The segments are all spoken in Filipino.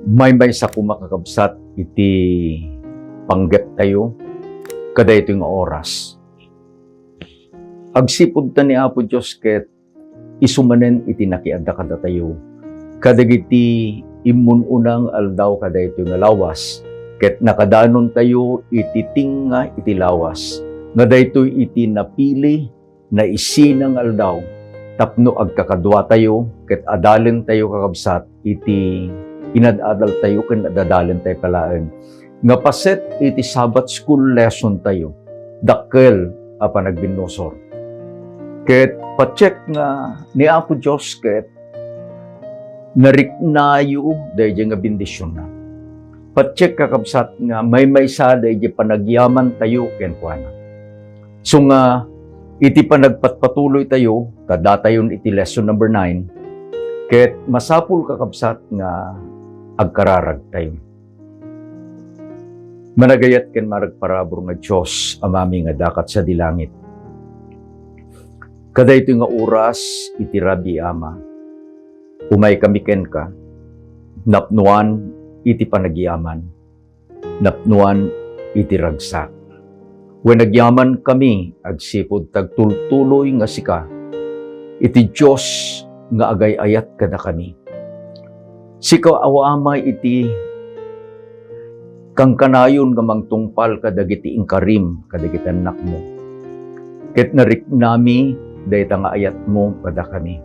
May sa kumakakabsat iti panggep tayo kada ito yung oras. Agsipod ta ni Apo Diyos ket isumanen iti nakiadda kada tayo. Kadagiti imununang aldaw kada ito yung lawas ket nakadanon tayo iti tinga iti lawas. Nga daytoy iti napili na isinang aldaw tapno agkakadwa tayo ket adalen tayo kakabsat iti inadadal tayo ken adadalen tayo kalaen. Nga paset iti Sabbath school lesson tayo. Dakkel a panagbinosor. Ket pacheck nga ni Apo Diyos ket nariknayo dayjay nga bendisyon na. Pacheck kakabsat nga may sa dayjay panagyaman tayo ken kuana. So nga iti panagpatpatuloy tayo kada tayon iti lesson number 9 ket masapul kakabsat nga agkararag tayo. Managayat ken maragparabor nga Dios amami nga dakat sa dilangit. Kada ito nga oras iti Rabi Ama. Umay kami ken ka. Napnuan iti panagyaman. Napnuan iti ragsak. When nagyaman kami agsipod tagtultuloy nga sika. Iti Dios nga agay-ayat kada kami. Sikaw awamay iti kang kanayon nga mangtungpal kadagiti ingkarim kadagiti anak mo. Ket nariknami dayta nga ayat mo kada kami.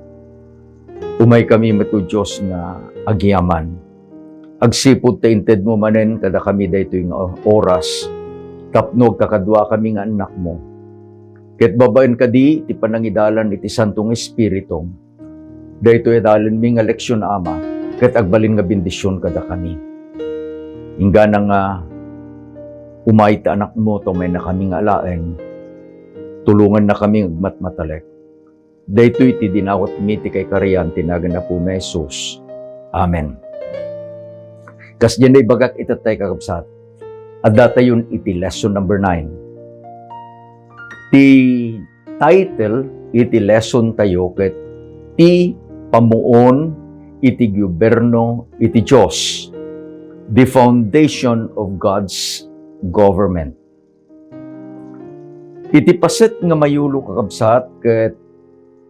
Umay kami meto Dios nga agyaman. Agsipod ta inted mo manen kada kami daytoy nga oras tapno kakadwa kami nga anak mo. Ket babaen kadi ti panangidalan iti Santong Espiritu. Daytoy dalen mi nga leksyon Ama. Ket agbalin nga bendisyon kada kami. Ingga nga umay ta anak mo to may na kami nga alaen. Tulungan na kami agmatmatalek. Daytoy ti dinawat mi ti kay kariyan tinagan na po ni Jesus. Amen. Kas diyan ay bagak itatay kakabsat. Adda tayon iti lesson number 9. Ti title iti lesson tayo ket ti pamuon iti gobyerno iti Diyos, the foundation of God's government. Iti paset nga mayulo kakabsat ket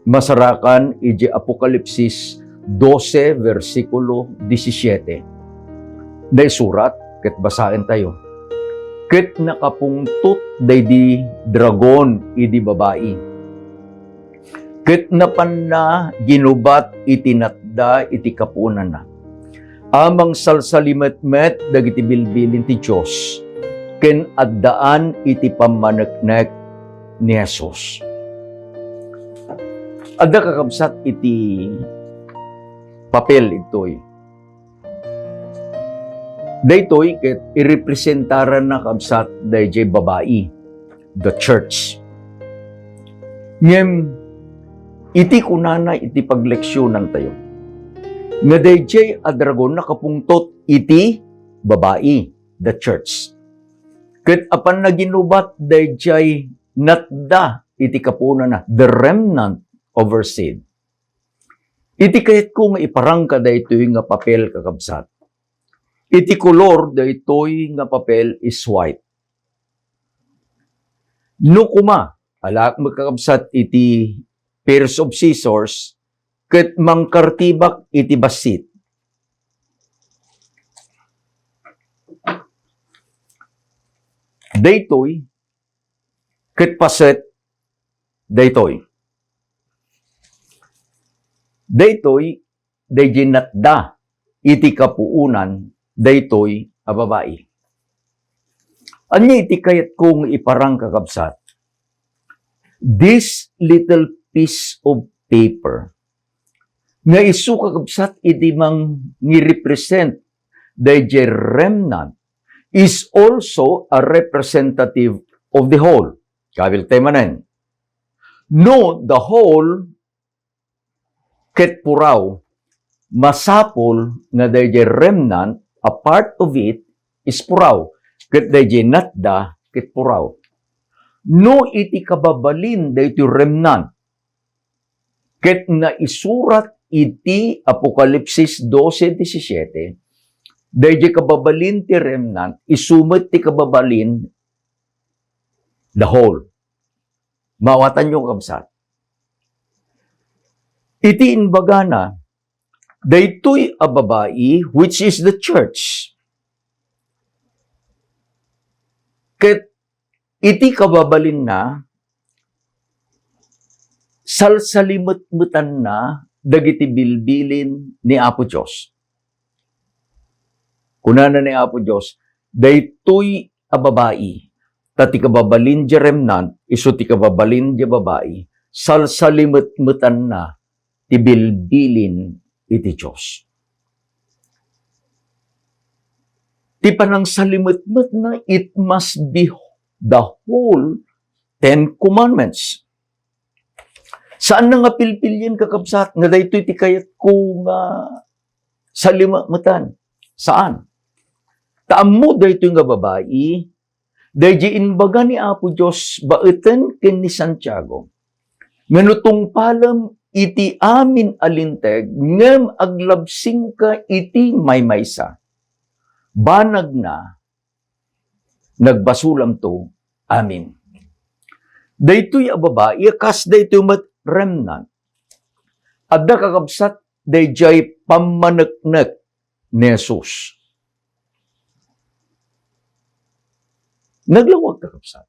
masarakan iti Apokalipsis 12 versikulo 17. Naisurat ket basaen tayo. Ket nakapungtot daydi dragon iti babae. Ket napanna ginubat iti natda iti kapunan na. Amang salsalimetmet dagiti bilbilin ti Dios ken addaan iti pamaneknek ni Jesus. Adda kakabsat iti papel itoy. Daytoy ket irepresentaran na kabsat dayjay babae, the church. Ngem iti kunana iti pagleksyonan tayo. Nga dayjay a dragon nakapungtot iti babae, the church. Ket apan naginubat dayjay natda iti kapunan na, the remnant of her seed. Iti kayat ko nga iparangka daytoy nga papel kakabsat. Iti kolor daytoy nga papel is white. No kuma, alak magkakabsat iti pairs of scissors, ket mangkartibak iti basit. Daytoy, ket paset, daytoy. Daytoy, dayjay natda, iti kapuunan, daytoy a babae. Anya iti kayat kong iparang kakabsat. This little piece of paper nga isu kakabsat iti mang ni-represent dayjay remnant is also a representative of the whole. Kabil tayo manen. No, the whole ket puraw masapol nga dayjay remnant, a part of it is puraw. Ket dayjay natda ket puraw. No iti kababalin daytoy remnant. Ket na isurat iti Apokalipsis 12:17 Dahil kababalin ti remnant, isumit ti kababalin the whole. Mawatan yung kabsat. Iti inbaga na, daytoy a babae, which is the church. Ket iti kababalin na, salsalimut-mutan na, dagiti bilbilin ni Apo Diyos. Kunana ni Apo Diyos, daytoy a babae, tati kababalin di remnant, iso ti kababalin di babae, salsalimut-mutan na, ti bilbilin iti Diyos. Ti panang salimut-mut na, it must be the whole 10 Commandments. Saan na nga pilpilyin kakabsat? Nga daytoy ti kayat ko nga salimut-mutan. Saan? Taammo daytoy nga babae, daydi inbaga ni Apo Diyos, baeten ken ni Santiago, nganutong palam iti amin alinteg, ngem aglabsing ka iti maymaysa. Banag na, nagbasulam to, amin. Daytoy a babae, kas daytoy mat remnant. Adda kakabsat, dayjay pamaneknek ni Jesus. Naglawag kakabsat.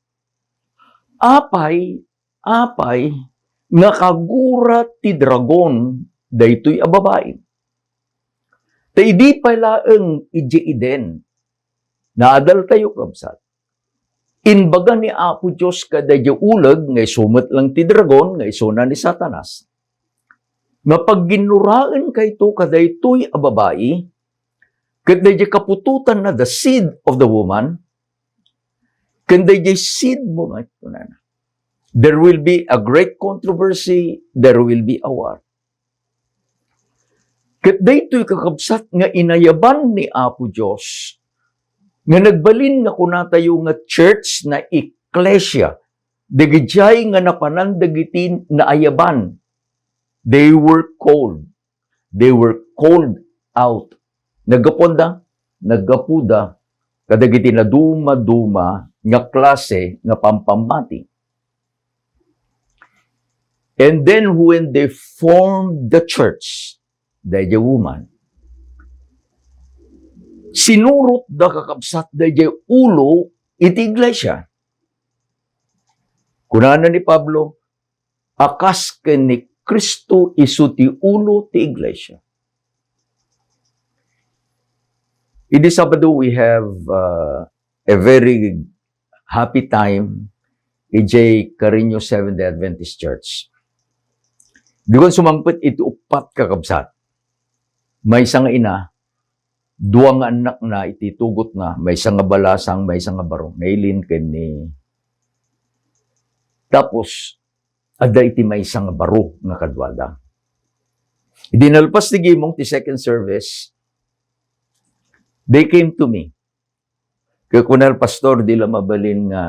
Apay, nakagurat ti dragon, daytoy a babae. Ta idi palaeng iji iden, naadal tayo kabsat. Inbaga ni Apo Diyos kada di ulag, ngay sumat lang ti dragon, ngay suna ni Satanas. Mapagginuraan kayto kada ito'y a babae, kada di kapututan na the seed of the woman, kada di seed mo, there will be a great controversy, there will be a war. Kat daytoy kakabsat nga inayaban ni Apo Diyos, nga nagbalin nga kunatayo nga church na ecclesia, dagijay nga napanan dagitin na ayaban. They were called out. Nagapuda, kadagiti na duma-duma, nga klase, nga pampamati. And then when they formed the church, the woman, sinurot da kakabsat da ulo iti iglesia. Kunana ni Pablo, akas ken ni Kristo isu ti ulo ti iglesia. In this Sabado, we have a very happy time in J. Carino Seventh-day Adventist Church. Digon sumangpit iti upat kakabsat. May isang ina, duwang anak na iti tugot na, may isang balasang, may isang barong, nailin ken ni. Tapos, ada iti may isang baro nga kadwada. Idinalpas ti gimong ti second service, they came to me. Kaya kunal pastor, di lang mabalin nga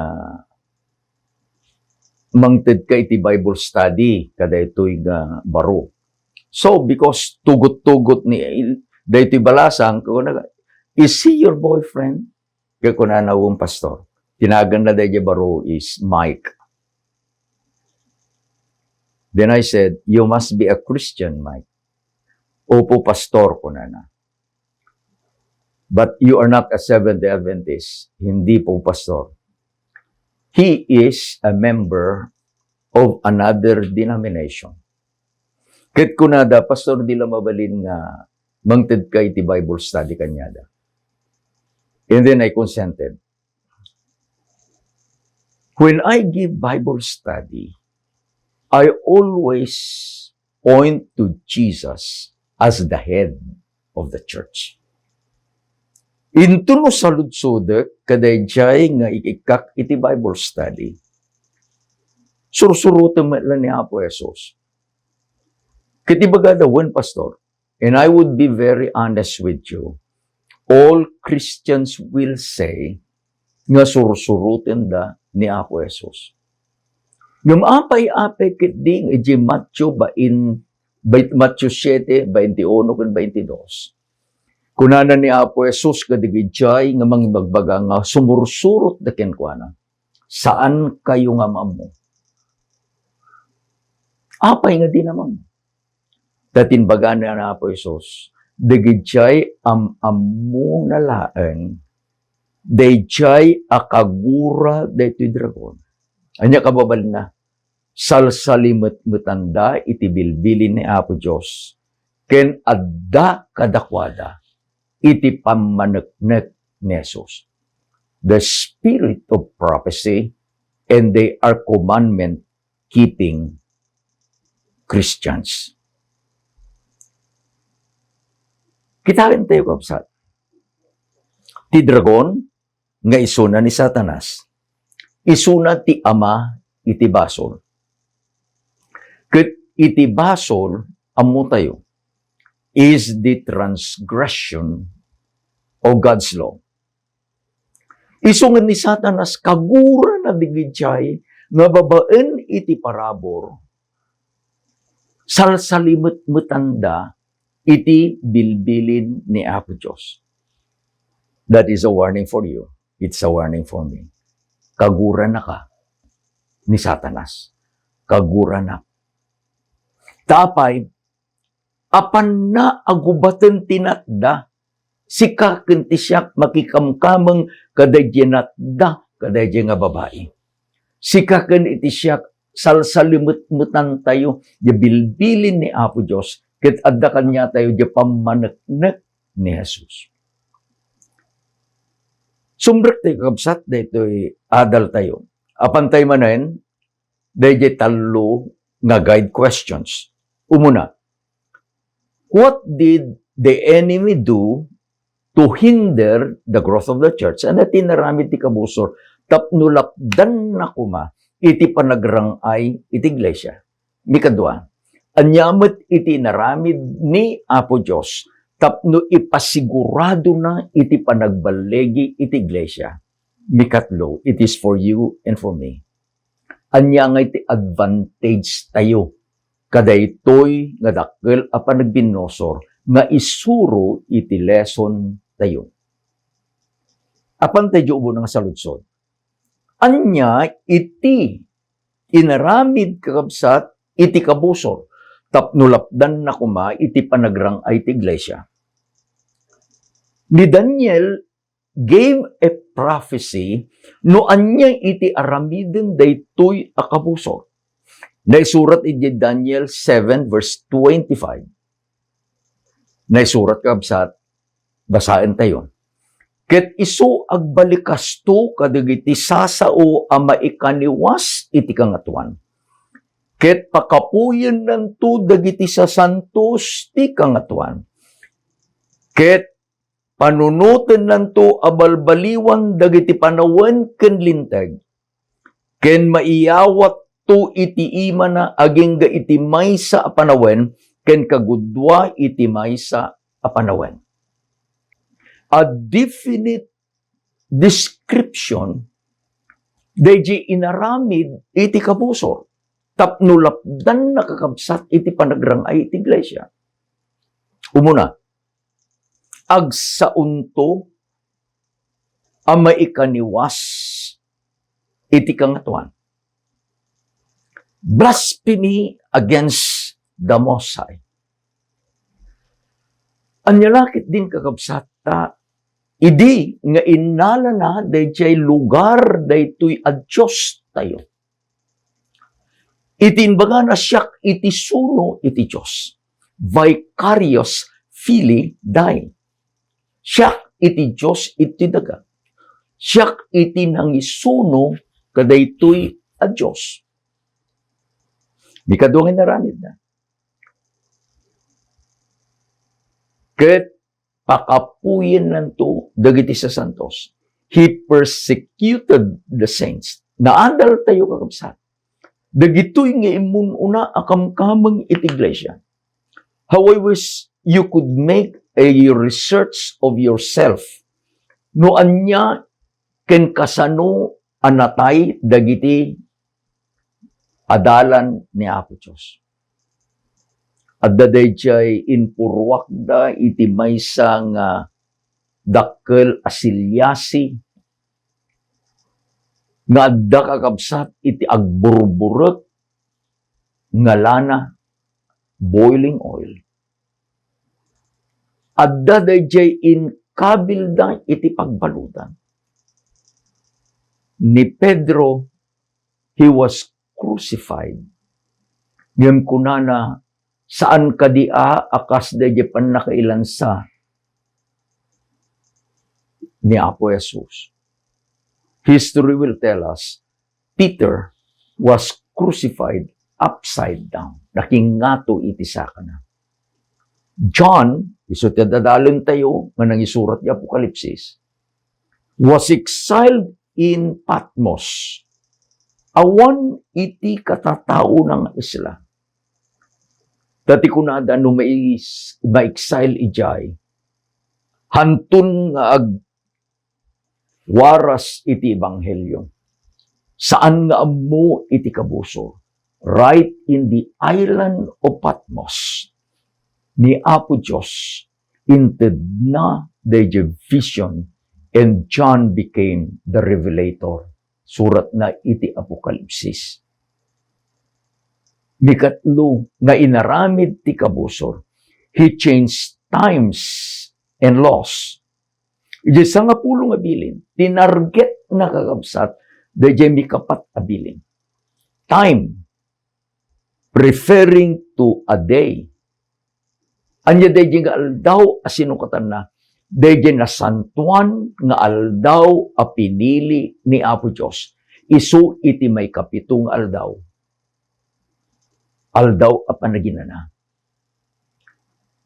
mangted ka iti Bible study, kada ito'y nga baro. So, because tugot-tugot ni dahito balasang, is he your boyfriend? Kaya kunanawang pastor. Tinagan na dahito baro is Mike. Then I said, you must be a Christian, Mike. Opo, pastor, kunana. But you are not a Seventh-day Adventist. Hindi po, pastor. He is a member of another denomination. Ket kunada, pastor, di lang mabalin nga mangted ka iti Bible study kanyada. And then I consented. When I give Bible study, I always point to Jesus as the head of the church. Into no saludsudek, kadayjay nga ikikak iti Bible study, sursurutan lang ni Apo Jesus. Kitibaga dawan, pastor, and I would be very honest with you, all Christians will say nga sursurutin da ni Apo Jesus. Ngam apay-apay kit ding iti Matthew 7, 21 ken 22. Kunana ni Apo Jesus kadigidjay nga magbaga nga sumursurot da kenkwana. Saan kayo nga mamo? Apay nga di naman. Datin baga na Apo Jesus, digidjay am-amu na laeng, dayjay akagura daytoy dragon. Anya kababal na, salsalimot mutanda iti bilbilin ni Apo Diyos, ken adda kadakwada, iti pamaneknek ni Jesus. The spirit of prophecy, and they are commandment-keeping Christians. Kitain tayo kapsat. Ti dragon, nga isuna ni Satanas, isuna ti ama iti basol. Ket iti basol, amo tayo, is the transgression of God's law. Isungan ni Satanas, kagura na digidjay, nga babaen iti parabor, salsalimot mutanda, iti bilbilin ni Apo Diyos. That is a warning for you. It's a warning for me. Kagura na ka ni Satanas. Kagura na. Tapay, apan na agubatan tinatda, sika kenti siya makikamkamang kadadya natda, kadadya nga babae. Sika iti siya salsalimut-mutan tayo, di bilbilin ni Apo Diyos, ket adda kanya tayo di pamaneknek ni Jesus. Sumbrek tayo kabsat, dito'y adal tayo. Apan tayo manen, dahil talo nga guide questions. Umuna, what did the enemy do to hinder the growth of the church? Ano tinaramid ti kabusor, tapnulapdan na kuma, iti panagrangay iti iglesia. Mikadwa, anyamot iti naramid ni Apo Diyos, tapno ipasigurado na iti panagbalegi iti iglesia. Mikatlo, it is for you and for me. Anya nga iti advantage tayo, kadaytoy nga dakkel a panagbinosor, nga isuro iti lesson tayo. Apan tayo ubo ng saludsod. Anya iti inaramid kakabsat iti kabusor, tapnulapdan na kuma iti panagrangay iti iglesia. Ni Daniel gave a prophecy no anya iti aramiden daytoy a kabusor. Naisurat iti Daniel 7 verse 25. Naisurat kabsat, basaen tayo. Ket isu agbalikasto kadagiti sasao a maikaniwas iti kangatuan. Ket pakapuyen nanto dagiti sasantos ti kangatuan. Ket panunuten nanto abalbaliwan dagiti panawen ken linteg. Ken maiyawat to iti ima na aging ga iti maysa a panawen ken kagudwa iti maysa a panawen. A definite description deji inaramid iti kabusor. Tapnulapdan na kakabsat iti panagrangay iti iglesia. Umuna, agsaunto a maikaniwas iti kangatuan. Blasphemy against the Most High. Anyalakit din kakabsat idi nga inala na dayjay lugar daytoy a Diyos tayo. Itinbaga na siyak iti suno iti Diyos. Vicarious Filii Dei. Siyak iti Diyos iti daga. Siyak iti nangisuno kadaytoy a Diyos. Mikadungin na ranid na. Ket pakapuyen nanto dagiti sa santos. He persecuted the saints. Naadal tayo kakabsat. Dagitoy nga imununa akamkamang iti iglesia. How I wish you could make a research of yourself. No anya ken kasano anatay dagiti adalan ni Apo Diyos. At dadayjay inpurwakda iti maysa nga dakkel asilyasi, nga adda kakabsat iti agburburot, nga lana, boiling oil. Adda dayjay inkabildang iti pagbalutan. Ni Pedro, he was crucified. Ngayon kunana, saan kadia akas dayjay pan nakailansa ni Apo Jesus. History will tell us, Peter was crucified upside down. Nakingato iti sakana. John, iso dadalon tayo, nga nangisurat yung Apokalipsis, was exiled in Patmos. Awan iti katatao ng isla. Dati kunada no ma-exile ijay, hantun nga waras iti ebanghelyo. Saan nga ammo iti kabuso? Right in the island of Patmos. Ni Apo Diyos, inted na the vision, and John became the revelator. Surat na iti Apokalipsis. Nikatlo, nga inaramid ti kabusor, he changed times and laws. Ije sa nga pulong abilin, tinarget na kakabsat, da mi kapat abilin. Time, referring to a day. Anya dayjay nga aldaw asinukatan na, dayjay na santuan nga aldaw a pinili ni Apo Diyos. Isu iti may kapitong aldaw. Aldaw a panaginana.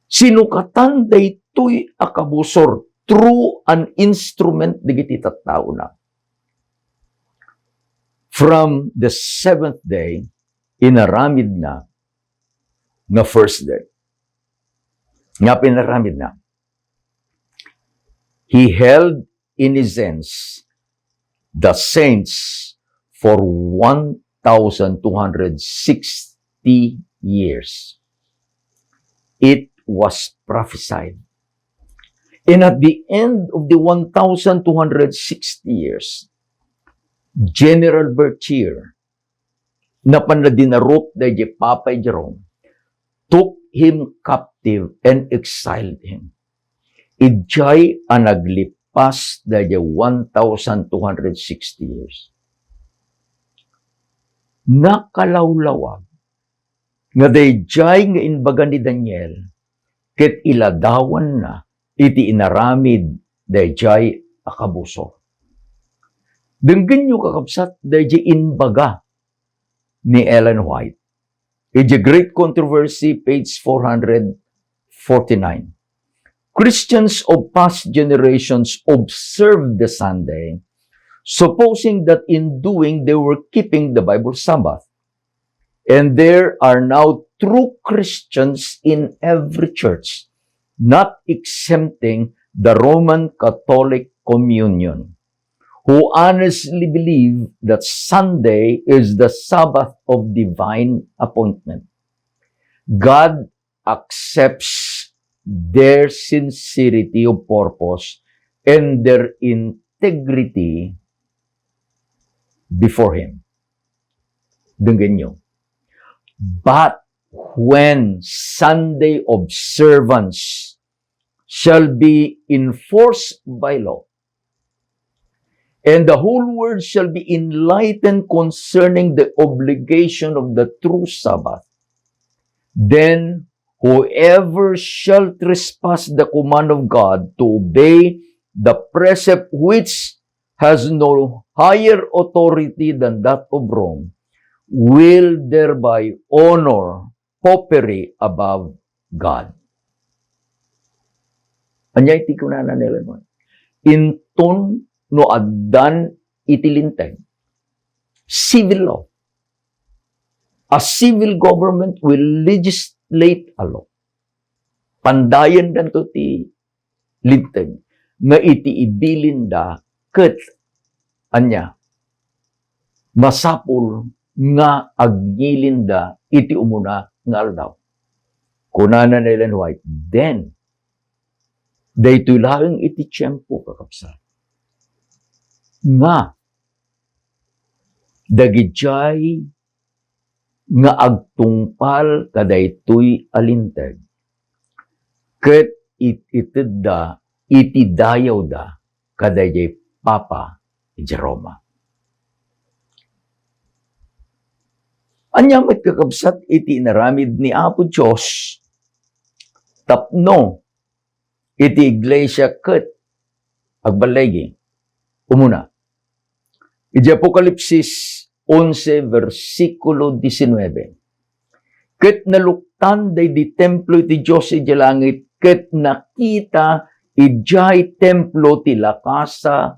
Sinukatan daytoy a kabusor through an instrument digiti tattao na. From the seventh day, inaramid na nga first day. Nga pinaramid na. He held in his hands the saints for 1,260 years. It was prophesied. And at the end of the 1,260 years, General Berthier, na panadinarot na Papay Jerome, took him captive and exiled him. Ijay ang naglipas na 1,260 years. Nakalawlawag nga dayjay nga inbaga ni Daniel ket iladawan na iti inaramid dayjay akabuso. Denggen nyo kakabsat dayjay inbaga ni Ellen White. It's a Great Controversy, page 449. Christians of past generations observed the Sunday, supposing that in doing they were keeping the Bible Sabbath. And there are now true Christians in every church, not exempting the Roman Catholic Communion, who honestly believe that Sunday is the Sabbath of divine appointment. God accepts their sincerity of purpose and their integrity before Him. Dunggan nyo. But when Sunday observance shall be enforced by law, and the whole world shall be enlightened concerning the obligation of the true Sabbath, then whoever shall trespass the command of God to obey the precept which has no higher authority than that of Rome, will thereby honor popery above God. Anyay ti kunana nila mo. Inton no addan itilinteg. Civil law. A civil government will legislate a law. Pandayan dan to ti linteg nga iti ibilin da ket anya masapul nga agnilinda iti umuna nga aldaw. Kunana na Ellen White, then Daytoy laeng iti tiyempo kakabsat. Nga dagijay nga agtungpal kadaytoy alinteg. Ket itidda iti dayaw da kadayjay Papa iti Roma. Anya met kakabsat iti inaramid ni Apo Diyos tapno iti iglesia ket agbalegi. Umuna, iti Apokalipsis 11 versikulo 19. Ket naluktan day di templo iti Diyos iti langit, ket nakita ijay templo ti lakasa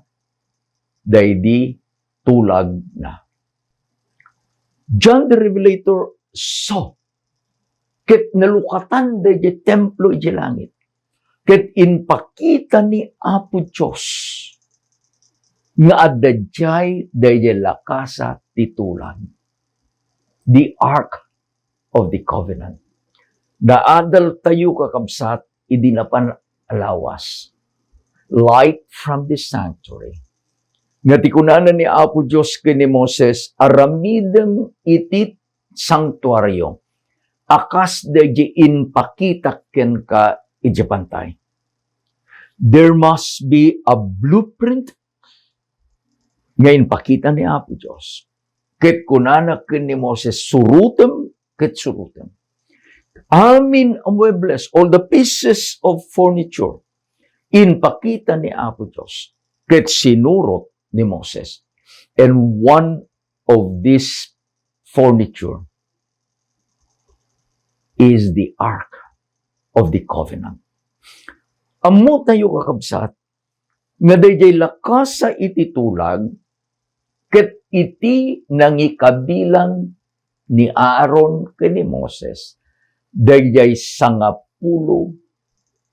day di tulag na. John the Revelator saw, ket nalukatan day di templo iti langit, ket inpakita ni Apo Diyos nga adadjay day lakasa titulan. The Ark of the Covenant. Naadal tayo kakabsat, idinapan alawas. Light from the sanctuary. Nga tikunanan ni Apo Diyos kini Moses, aramidem iti sanctuaryo. Akas day inpakita ken ka ijapantay. There must be a blueprint ngayon pakita ni Apo Diyos. Ket kunana ken ni Moses, surutem ket surutem. Amin ang muebles, all the pieces of furniture, inpakita ni Apo Diyos. Ket sinurot ni Moses. And one of this furniture is the Ark of the Covenant. Ammo tayo kakabsat, nga dayjay lakas sa ititulag, ket iti nangikabilang ni Aaron ken ni Moses, dayjay 10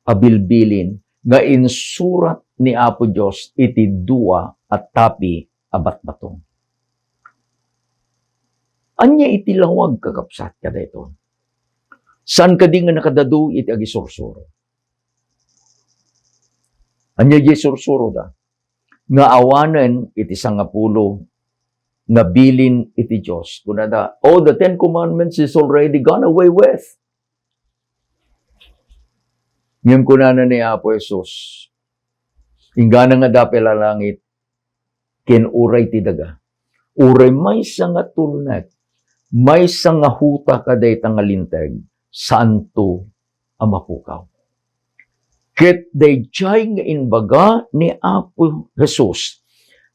abilbilin nga insurat ni Apo Diyos iti 2 at tapi a batbatong. Anya iti lawag kakabsat kada ito. San kadi nga nakadadu iti agisursuro? Anya di sursuro da? Nga awanen iti 10 nga bilin iti Diyos. Kunada, the 10 commandments is already gone away with. Ngayon kunana ni Apo Jesus, ingana nga dapel a langit, kinuray ti daga. Uray may nga tulnet, may nga huta kaday tangalinteg, santo ang mapukaw. Ket dayjay nga inbaga ni Apo Jesus,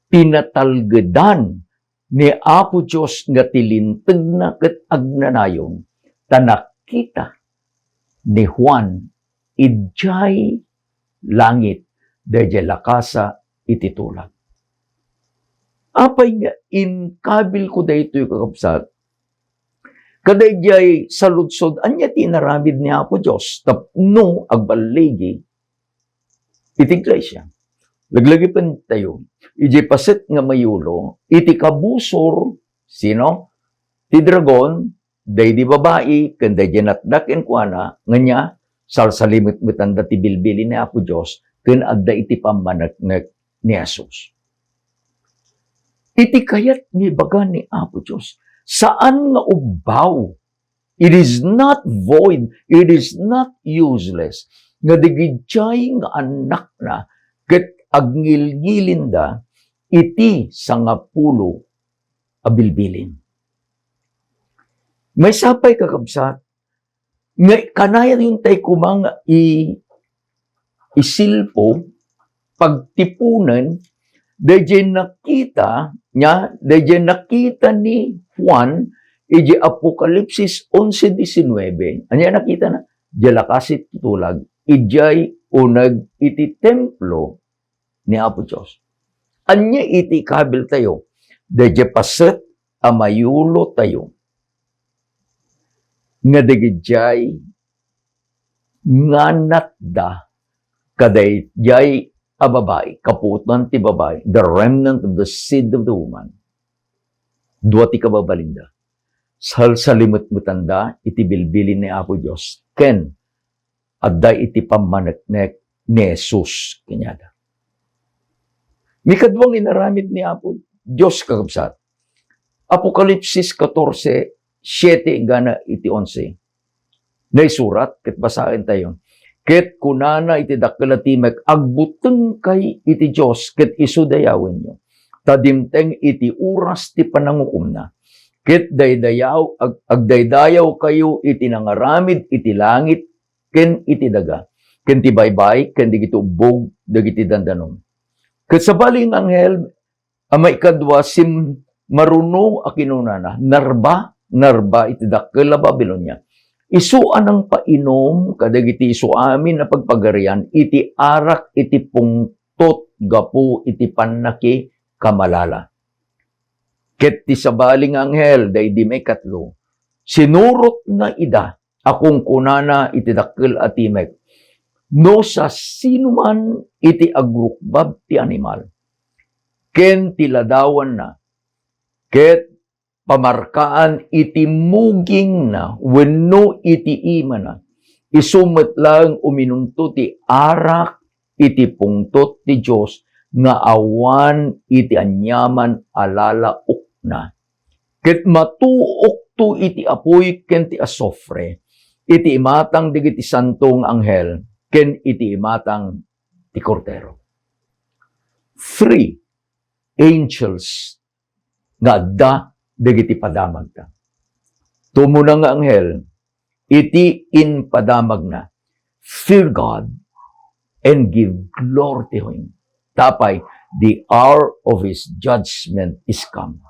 pinatalgedan ni Apo Diyos nga tilinteg na ket agnanayon, tanakita ni Juan, ijay langit, dayjay lakasa iti tulag. Apay nga, inkabil ko daytoy kakabsat, kadayjay saludsod, anya tinaramid ni Apo Diyos, tapno agbaligi, iti iglesia. Laglagi pa tayo, iti paset nga mayulo, iti kabusor, sino? Ti dragon, day di babae, kanday janatdak en kuana, nga niya, salsalimit mitanda ti bilbili ni Apo Diyos, ken adda iti pamanagnek ni Jesus. Iti kayat ni baga ni Apo Diyos, saan nga ubaw? It is not void, it is not useless, nga digidjay nga anak na, ket agngilngilinda, iti 10 abilbilin. May sapay kakabsat, nga kanayan yung tay kumang isilpo, pagtipunan, dayjay nakita ni Juan, iji Apokalipsis 11:19. Anya nakita na, jalakasit tutulag, ijay unag iti templo ni Apo Diyos. Anya iti kabil tayo, dayjay paset amayulo tayo, nga dagijay nganat da kadayjay a babae, kaputan ti babae, the remnant of the seed of the woman. Dua ti kababalinda. Salsalimut-mutanda iti bilbilin ni Apo Diyos. Ken, adda iti pamaneknek ni Jesus kanyada. Mikadwang inaramid ni Apo Diyos kakabsat. Apokalipsis 14:7 gana iti 11. Naisurat, ket basahin tayo. Ket kunana iti dakkel a timek, agbuteng kay iti Diyos, ket isu dayawin nyo. Tadimteng iti uras ti panangukom na. Ket agdaydayaw kayo iti nangaramid iti langit, ken iti daga. Ken ti baybay, ken digiti ubog, dagiti dandanom. Ket sa baling anghel, amay kadwa maruno a kinunana, narba iti dakkel a Babilonia. Isuan ang painom, kadagiti isu amin na pagpagarian, iti arak, iti pungtot, gapu, iti panaki, kamalala. Ket ti sabaling anghel, daydi may katlo, sinurot na ida, akong kunana iti dakkel a timek, no sa sinuman iti agrukbab ti animal, ken ti ladawan na, ket pamarkaan iti muging na, wenno iti ima na, isumet lang uminunto ti arak, iti pungtot ti Diyos, nga awan iti anyaman alalaok na. Ket matuok to iti apoy ken ti asofre, iti imatang digiti santong anghel, ken iti imatang ti Kordero. 3 angels nga adda dagiti padamag ta. Tumuna nga anghel, iti inpadamag na, fear God and give glory to Him. Tapay, the hour of His judgment is come.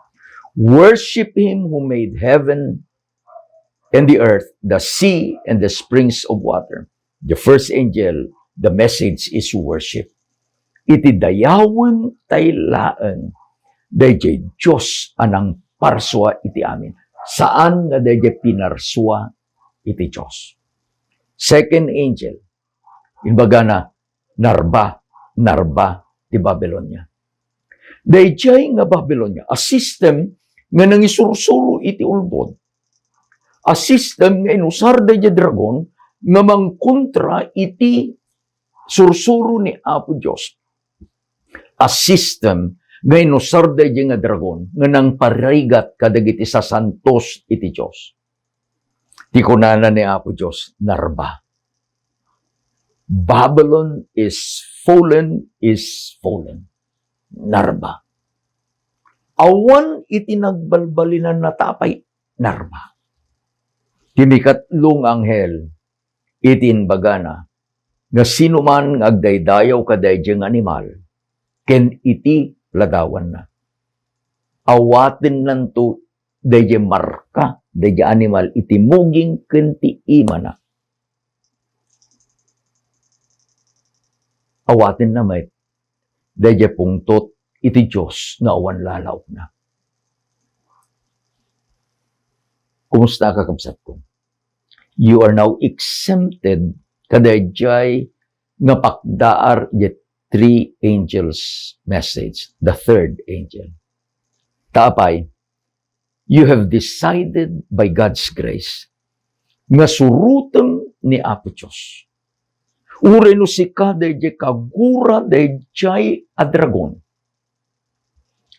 Worship Him who made heaven and the earth, the sea and the springs of water. The first angel, the message is worship. Iti dayawon taylaan, dayjay Diyos anang parswa iti amin. Saan nga dayjay pinarswa iti Diyos? Second angel, imbaga na, narba ti Babylonia. Dayjay nga Babylonia, a system nga nangisursuro iti ulbod. A system nga inusar dayjay dragon nga mangkontra iti sursuro ni Apo Diyos. A system nga inusar dayjay nga dragon nga nang parigat kadagiti sa santos iti Diyos. Ti kunana ni Apo Diyos, narba. Babylon is fallen, narba. Awan iti nagbalbalinan na tapay, narba. Tinikatlong anghel, itin bagana, nga sinuman agdaydayaw kadayjeng animal, ken iti ladawan na. Awatin nanto dayjay marka, dayjay animal, iti muging ken ti ima na. Awatin na may dayjay pungtot iti Diyos nga awan lalaw na. Kumusta ka kabsat ko? You are now exempted kadayjay nga pakdaar yet 3 angels message, the third angel. Taapay, you have decided by God's grace nga suruteng ni Apo Diyos. Ure no sika dayjay kagura dayjay a dragon.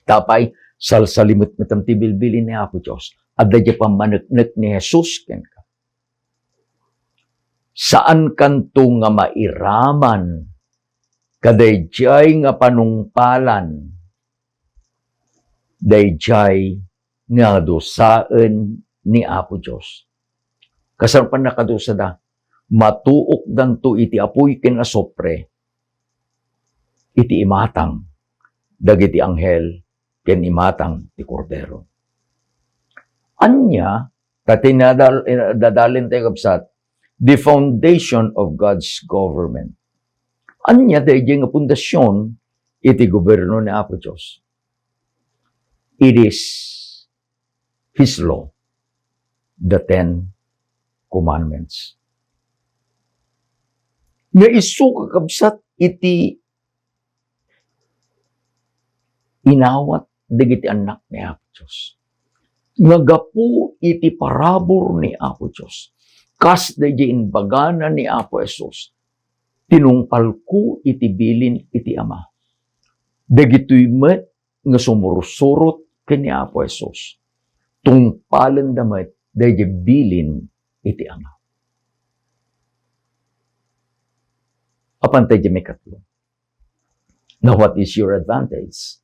Tapay salsalimot metam ti bilbilin ni Apo Diyos. At dayjay pamaneknek ni Jesus ken ka. Saan kanto nga mairaman kadayjay nga panungpalan dayjay nga dosaen ni Apo Diyos. Kasano pa nakadusa da? Matuok danto iti apoy ken asopre, iti imatang, dagiti anghel, ken imatang ti Kordero. Anya, dadalin tayo kapsat, the foundation of God's government. Anya, dayjay nga pundasyon, iti gobyerno ni Apo Diyos. It is His law, the 10 Commandments. Nga isu kakabsat iti inawat dagiti anak ni Apo Diyos. Nga gapu iti parabor ni Apo Diyos. Kas dayjay inbagana ni Apo Jesus. tinungpal ko iti bilin iti Ama. Dagitoy met nga sumursurot ken ni Apo Jesus. Tungpalan da met dayjay bilin iti Ama. Apan tayo may katlo. Now, what is your advantage?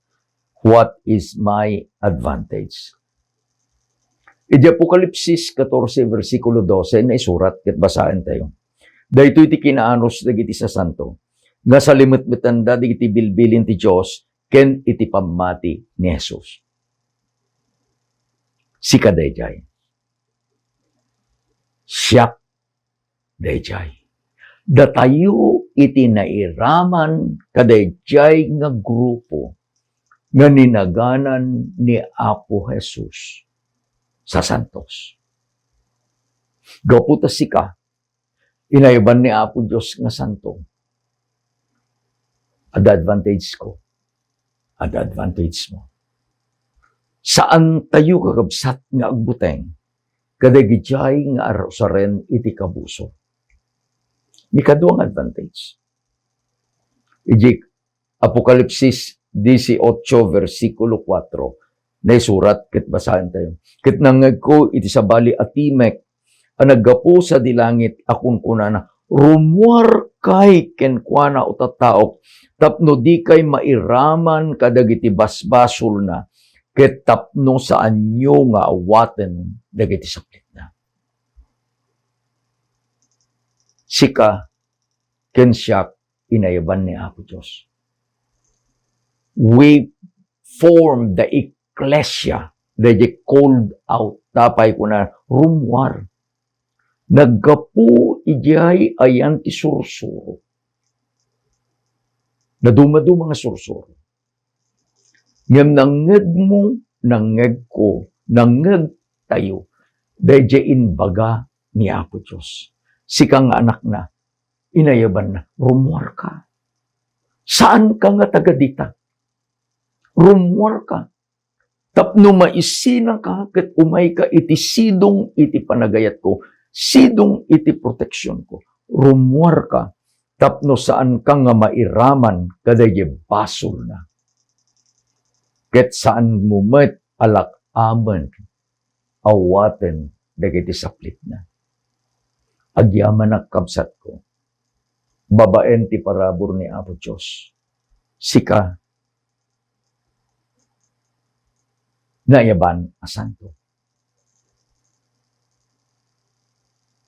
What is my advantage? Iti Apokalipsis 14, versikulo 12, na isurat, ket basahin tayo. Dahito iti kinaanos dagiti sa santo, nga sa limit-mitanda dagiti bilbilin ti Diyos, ken iti pamati ni Jesus. Sika dayjay. Siyak dayjay. Datayo iti nairaman kadayjay nga grupo nga ninaganan ni Apo Jesus sa santos. Gaputa sika, inayaban ni Apo Diyos nga santo. Ada advantage ko. Ada advantage mo. Saan tayo kakabsat nga agbuteng, kadagijay nga arosaren iti kabuso. Ikaduang advantage. Iji Apokalipsis 18, versikulo 4, na isurat, ket basahin tayo. Ket nangag ko iti sabali atimek, ang naggapo sa dilangit, akong kunana, rumuar kay kenkwana o tataok, tapno di kay mairaman kadagiti basbasol na, ket tapno sa anyo nga awaten dagiti saplit na. Sika, ken siyak, inayaban ni Apo Diyos. We form the ecclesia, they called out, tapay ko na, rumwar. Naggapu, ijay, ayan ti sursuro. Naduma-duma nga sursuro. Ngam nangeg mo, nangeg ko, nangeg tayo, dayjay inbaga ni Apo Diyos. Sikang anak na, inayaban na, rumwar ka. Saan ka nga taga-dita? Rumwar ka. Tapno maisinang ka, ket umay ka iti sidong iti panagayat ko, sidong iti proteksyon ko. Rumwar ka. Tapno saan ka nga mairaman, kadayjay basol na. Ket saan mo met alak-aman, awaten, dagiti saplit na. Agyaman na kabsat ko. Babaen ti parabor ni Apo Diyos. Sika, nayaban a santo.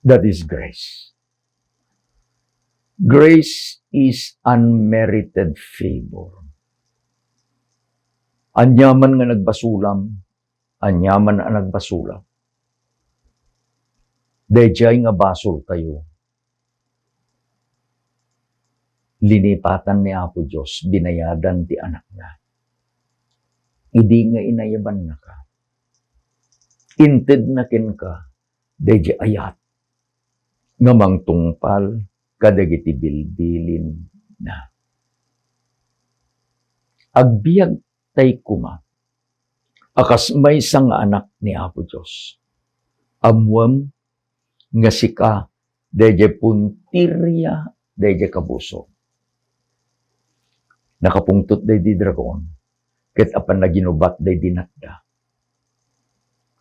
That is grace. Grace is unmerited favor. Anyaman nga nagbasulam, anyaman nga nagbasulam. Dayjay nga basol tayo. Linipatan ni Apo Diyos, binayadan ti anak na. Idi nga inayaban na ka. Inted na ken ka, dayjay ayat. Nga mangtungpal, kadagiti bilbilin na. Agbiag tay kuma, akas may sang anak ni Apo Diyos. Amwam, nga sika, dayjay puntirya, dayjay kabuso. Nakapungtot day di dragon, ket apan naginubat day dinatda.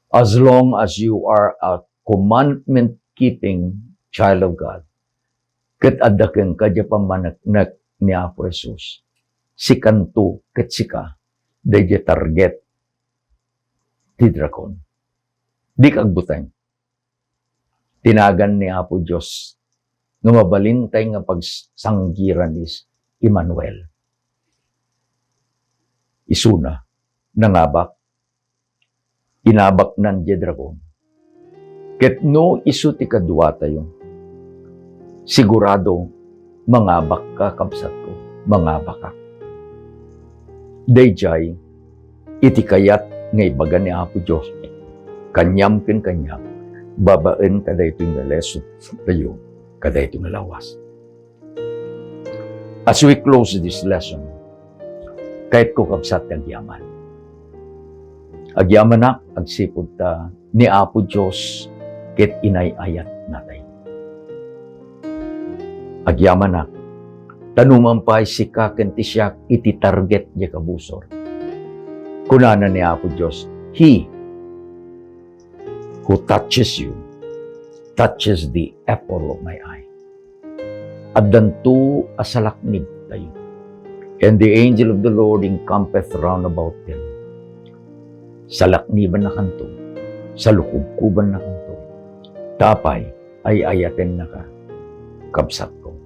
As long as you are a commandment-keeping child of God, ket addaken kadya pamanaknak ni Apo Jesus, sikanto ket sika, dayjay target ti dragon. Di kagbuteng. Tinagan ni Apo Diyos nga mabalintay nga pagsanggiran is Emmanuel. Isuna, nangabak, inabak nan di dragon. Ket no isu ti kadwa tayo, sigurado mangabak ka kabsat ko, mangabak ka. Dayjay, iti kayat nga ibaga ni Apo Diyos, kanyam ken kanyam, babaen kada ito nga leso tayo, kada ito nga lawas. As we close this lesson, kahit ko kabsat agyaman. Agyaman na, agsipod ta ni Apo Diyos, ket inayayat natay. Agyaman na, tanuman pa si kakenti siya iti target niya kabusor. Kunana ni Apo Diyos, He who touches you, touches the apple of my eye. At danto asalaknig tayo. And the angel of the Lord encampeth round about them. Sa lakniban na kanto, sa lukubkuban na kanto, tapay ay ayaten na ka, kabsat ko.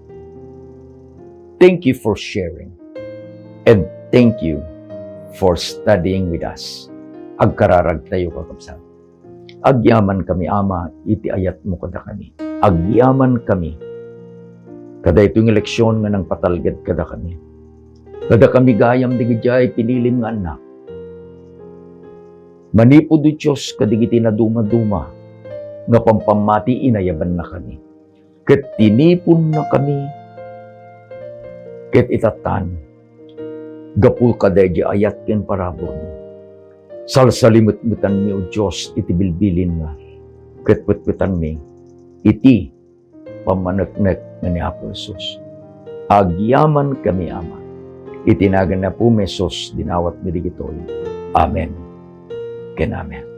Thank you for sharing. And thank you for studying with us. Agkararag tayo kakabsat. Agyaman kami, Ama, iti ayat mo kada kami. Agyaman kami. Kada itong eleksyon nga nang patalgad kada kami. Kada kami gayam digidjay pinilim nga anak. Manipod o Diyos kadigiti na duma-duma nga pampamati inayaban na kami. Ket tinipon na kami. Ket itatan. Gapul kadaydi ayat ken parabor mo. Salsalimut-mutan mi o Diyos iti bilbilin nga. Ket putputan mi iti pamaneknek nga ni Apo Jesus. Agyaman kami, Ama. Itinagan na po Mesos dinawat mi digitoy. Amen. Ken amen.